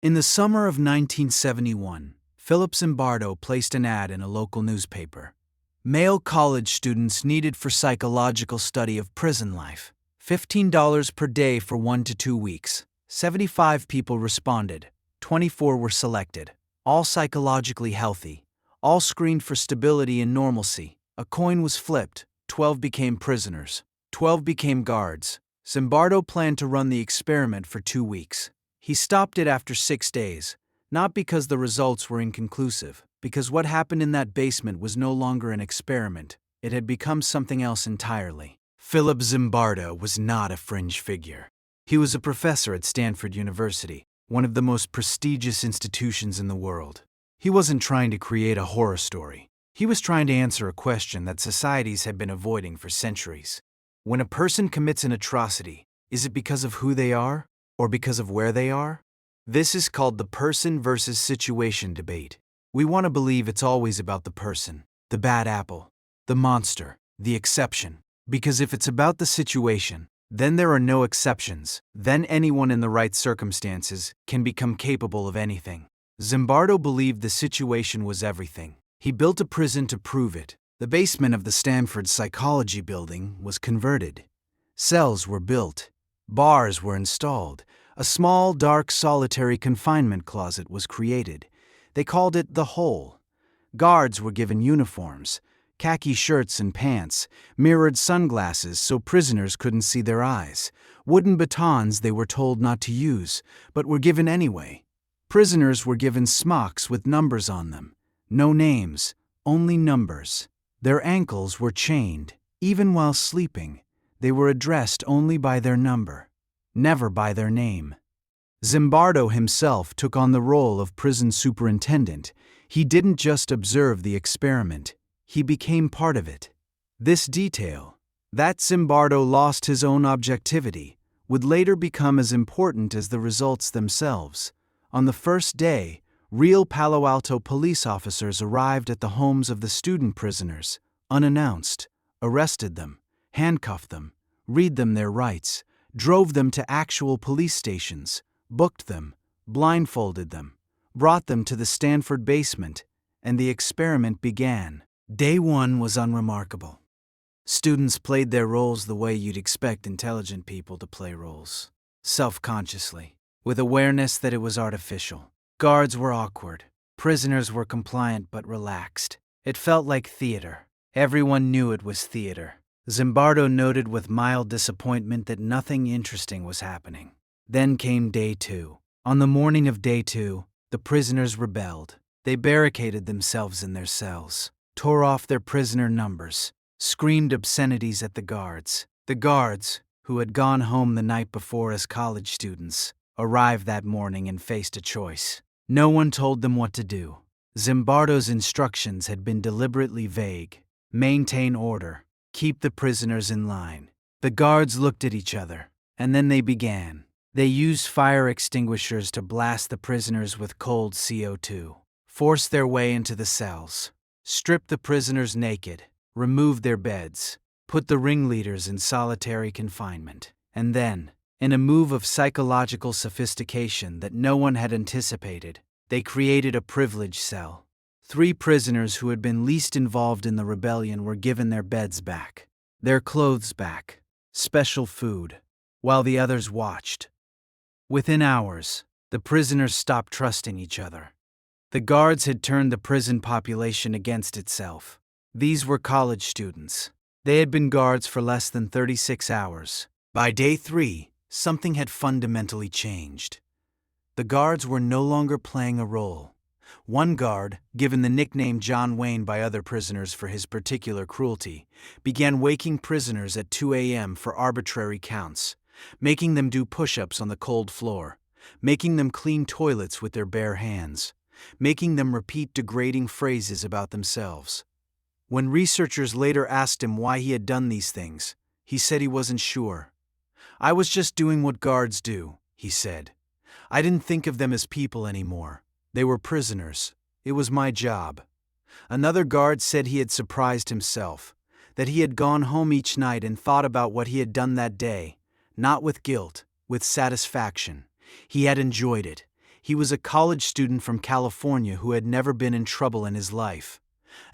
In the summer of 1971, Philip Zimbardo placed an ad in a local newspaper. Male college students needed for psychological study of prison life. $15 per day for 1 to 2 weeks. 75 people responded. 24 were selected. All psychologically healthy. All screened for stability and normalcy. A coin was flipped. 12 became prisoners. 12 became guards. Zimbardo planned to run the experiment for 2 weeks. He stopped it after 6 days, not because the results were inconclusive, because what happened in that basement was no longer an experiment. It had become something else entirely. Philip Zimbardo was not a fringe figure. He was a professor at Stanford University, one of the most prestigious institutions in the world. He wasn't trying to create a horror story. He was trying to answer a question that societies had been avoiding for centuries. When a person commits an atrocity, is it because of who they are, or because of where they are? This is called the person versus situation debate. We want to believe it's always about the person, the bad apple, the monster, the exception. Because if it's about the situation, then there are no exceptions. Then anyone in the right circumstances can become capable of anything. Zimbardo believed the situation was everything. He built a prison to prove it. The basement of the Stanford Psychology building was converted. Cells were built. Bars were installed. A small, dark, solitary confinement closet was created. They called it the hole. Guards were given uniforms, khaki shirts and pants, mirrored sunglasses so prisoners couldn't see their eyes, wooden batons they were told not to use, but were given anyway. Prisoners were given smocks with numbers on them. No names, only numbers. Their ankles were chained. Even while sleeping, they were addressed only by their number, never by their name. Zimbardo himself took on the role of prison superintendent. He didn't just observe the experiment, he became part of it. This detail, that Zimbardo lost his own objectivity, would later become as important as the results themselves. On the first day, real Palo Alto police officers arrived at the homes of the student prisoners, unannounced, arrested them, handcuffed them, read them their rights, drove them to actual police stations, booked them, blindfolded them, brought them to the Stanford basement, and the experiment began. Day 1 was unremarkable. Students played their roles the way you'd expect intelligent people to play roles, self-consciously, with awareness that it was artificial. Guards were awkward. Prisoners were compliant but relaxed. It felt like theater. Everyone knew it was theater. Zimbardo noted with mild disappointment that nothing interesting was happening. Then came day 2. On the morning of day 2, the prisoners rebelled. They barricaded themselves in their cells, tore off their prisoner numbers, screamed obscenities at the guards. The guards, who had gone home the night before as college students, arrived that morning and faced a choice. No one told them what to do. Zimbardo's instructions had been deliberately vague. Maintain order. Keep the prisoners in line. The guards looked at each other, and then they began. They used fire extinguishers to blast the prisoners with cold CO2, forced their way into the cells, stripped the prisoners naked, removed their beds, put the ringleaders in solitary confinement, and then, in a move of psychological sophistication that no one had anticipated, they created a privilege cell. 3 prisoners who had been least involved in the rebellion were given their beds back, their clothes back, special food, while the others watched. Within hours, the prisoners stopped trusting each other. The guards had turned the prison population against itself. These were college students. They had been guards for less than 36 hours. By day 3, something had fundamentally changed. The guards were no longer playing a role. One guard, given the nickname John Wayne by other prisoners for his particular cruelty, began waking prisoners at 2 a.m. for arbitrary counts, making them do push-ups on the cold floor, making them clean toilets with their bare hands, making them repeat degrading phrases about themselves. When researchers later asked him why he had done these things, he said he wasn't sure. "I was just doing what guards do," he said. "I didn't think of them as people anymore. They were prisoners. It was my job." Another guard said he had surprised himself, that he had gone home each night and thought about what he had done that day, not with guilt, with satisfaction. He had enjoyed it. He was a college student from California who had never been in trouble in his life.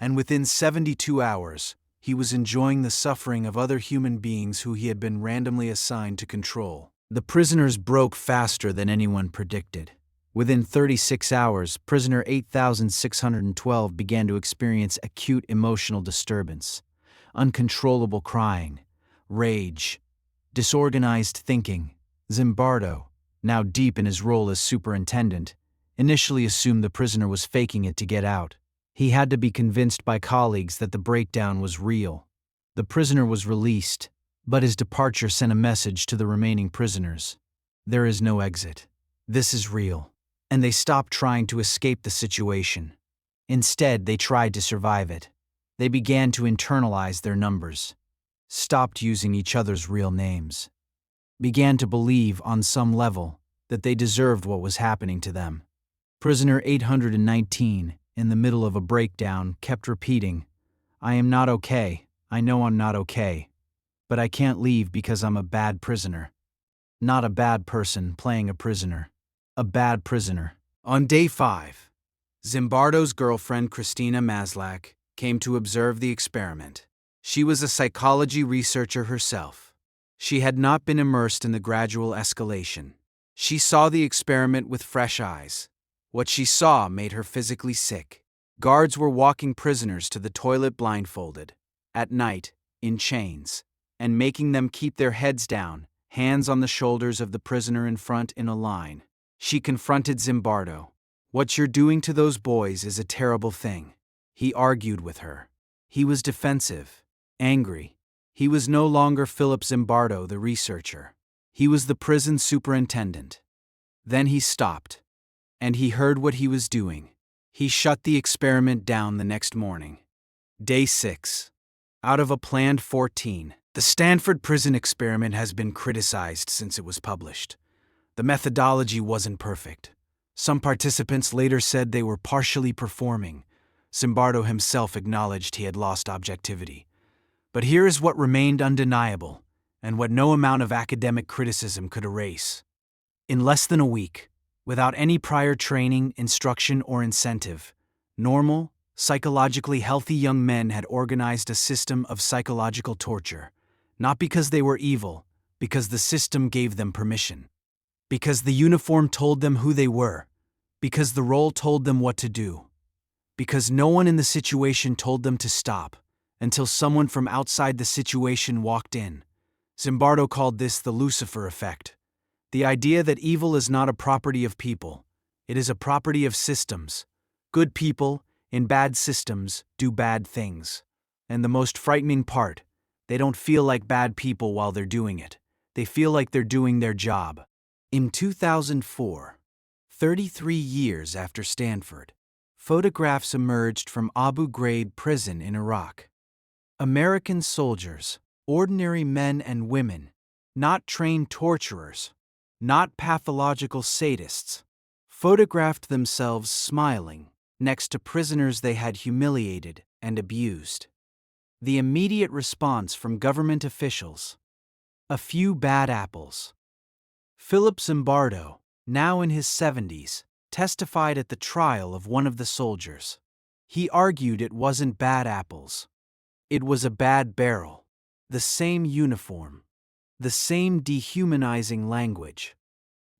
And within 72 hours, he was enjoying the suffering of other human beings who he had been randomly assigned to control. The prisoners broke faster than anyone predicted. Within 36 hours, prisoner 8612 began to experience acute emotional disturbance, uncontrollable crying, rage, disorganized thinking. Zimbardo, now deep in his role as superintendent, initially assumed the prisoner was faking it to get out. He had to be convinced by colleagues that the breakdown was real. The prisoner was released, but his departure sent a message to the remaining prisoners. There is no exit. This is real. And they stopped trying to escape the situation. Instead, they tried to survive it. They began to internalize their numbers, stopped using each other's real names, began to believe on some level that they deserved what was happening to them. Prisoner 819, in the middle of a breakdown, kept repeating, "I am not okay. I know I'm not okay. But I can't leave because I'm a bad prisoner." Not a bad person playing a prisoner. A bad prisoner. On day 5, Zimbardo's girlfriend Christina Maslach came to observe the experiment. She was a psychology researcher herself. She had not been immersed in the gradual escalation. She saw the experiment with fresh eyes. What she saw made her physically sick. Guards were walking prisoners to the toilet blindfolded, at night, in chains, and making them keep their heads down, hands on the shoulders of the prisoner in front in a line. She confronted Zimbardo. "What you're doing to those boys is a terrible thing." He argued with her. He was defensive, angry. He was no longer Philip Zimbardo, the researcher. He was the prison superintendent. Then he stopped, and he heard what he was doing. He shut the experiment down the next morning. Day 6. Out of a planned 14, the Stanford Prison Experiment has been criticized since it was published. The methodology wasn't perfect. Some participants later said they were partially performing. Zimbardo himself acknowledged he had lost objectivity. But here is what remained undeniable, and what no amount of academic criticism could erase. In less than a week, without any prior training, instruction, or incentive, normal, psychologically healthy young men had organized a system of psychological torture, not because they were evil, because the system gave them permission. Because the uniform told them who they were, because the role told them what to do, because no one in the situation told them to stop, until someone from outside the situation walked in. Zimbardo called this the Lucifer effect, the idea that evil is not a property of people, it is a property of systems. Good people, in bad systems, do bad things. And the most frightening part, they don't feel like bad people while they're doing it. They feel like they're doing their job. In 2004, 33 years after Stanford, photographs emerged from Abu Ghraib prison in Iraq. American soldiers, ordinary men and women, not trained torturers, not pathological sadists, photographed themselves smiling next to prisoners they had humiliated and abused. The immediate response from government officials: a few bad apples. Philip Zimbardo, now in his 70s, testified at the trial of one of the soldiers. He argued it wasn't bad apples. It was a bad barrel. The same uniform. The same dehumanizing language.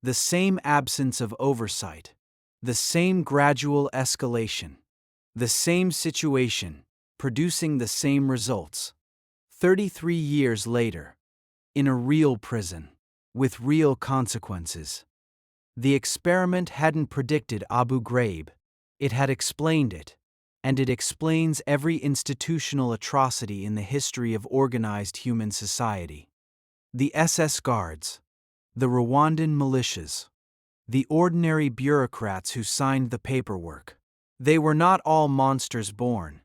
The same absence of oversight. The same gradual escalation. The same situation, producing the same results. 33 years later, in a real prison, with real consequences. The experiment hadn't predicted Abu Ghraib, it had explained it, and it explains every institutional atrocity in the history of organized human society. The SS guards, the Rwandan militias, the ordinary bureaucrats who signed the paperwork. They were not all monsters born.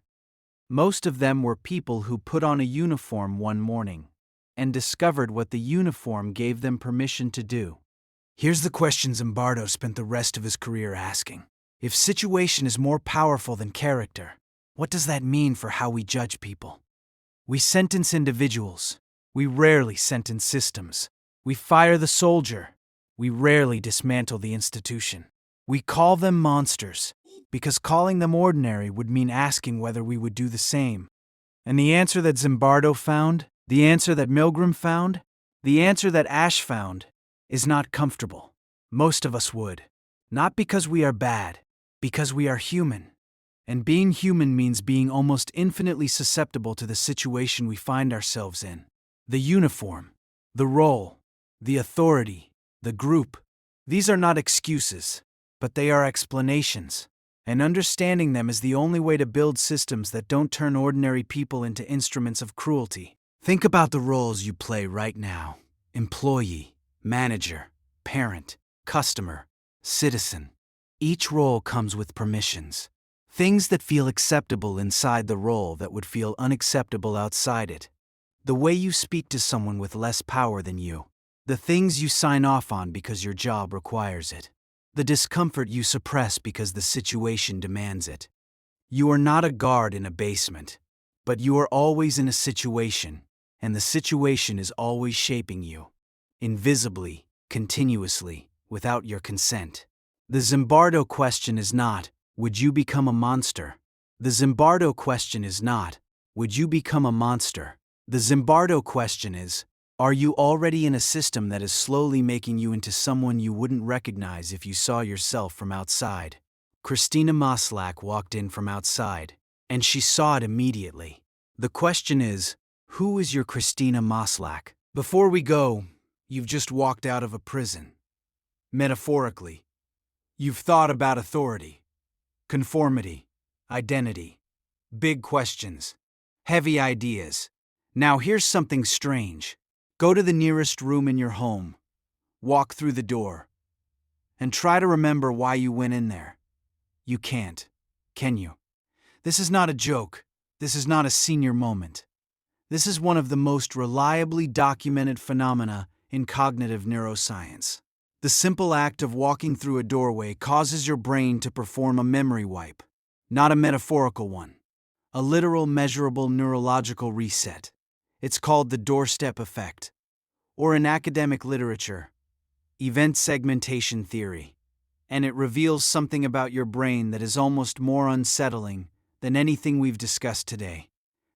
Most of them were people who put on a uniform one morning and discovered what the uniform gave them permission to do. Here's the question Zimbardo spent the rest of his career asking. If situation is more powerful than character, what does that mean for how we judge people? We sentence individuals. We rarely sentence systems. We fire the soldier. We rarely dismantle the institution. We call them monsters because calling them ordinary would mean asking whether we would do the same. And the answer that Zimbardo found, the answer that Milgram found, the answer that Asch found, is not comfortable. Most of us would. Not because we are bad, because we are human. And being human means being almost infinitely susceptible to the situation we find ourselves in. The uniform, the role, the authority, the group. These are not excuses, but they are explanations. And understanding them is the only way to build systems that don't turn ordinary people into instruments of cruelty. Think about the roles you play right now: employee, manager, parent, customer, citizen. Each role comes with permissions. Things that feel acceptable inside the role that would feel unacceptable outside it. The way you speak to someone with less power than you. The things you sign off on because your job requires it. The discomfort you suppress because the situation demands it. You are not a guard in a basement, but you are always in a situation, and the situation is always shaping you. Invisibly, continuously, without your consent. The Zimbardo question is not, would you become a monster? The Zimbardo question is not, would you become a monster? The Zimbardo question is, are you already in a system that is slowly making you into someone you wouldn't recognize if you saw yourself from outside? Christina Maslach walked in from outside, and she saw it immediately. The question is, who is your Christina Maslach? Before we go, you've just walked out of a prison. Metaphorically, you've thought about authority, conformity, identity, big questions, heavy ideas. Now here's something strange. Go to the nearest room in your home, walk through the door, and try to remember why you went in there. You can't, can you? This is not a joke. This is not a senior moment. This is one of the most reliably documented phenomena in cognitive neuroscience. The simple act of walking through a doorway causes your brain to perform a memory wipe, not a metaphorical one, a literal, measurable neurological reset. It's called the doorstep effect, or in academic literature, event segmentation theory, and it reveals something about your brain that is almost more unsettling than anything we've discussed today,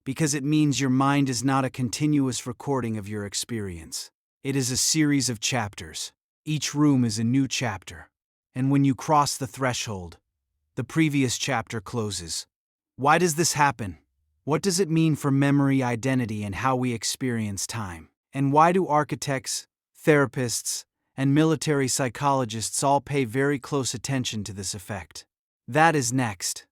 because it means your mind is not a continuous recording of your experience. It is a series of chapters. Each room is a new chapter, and when you cross the threshold, the previous chapter closes. Why does this happen? What does it mean for memory, identity, and how we experience time? And why do architects, therapists, and military psychologists all pay very close attention to this effect? That is next.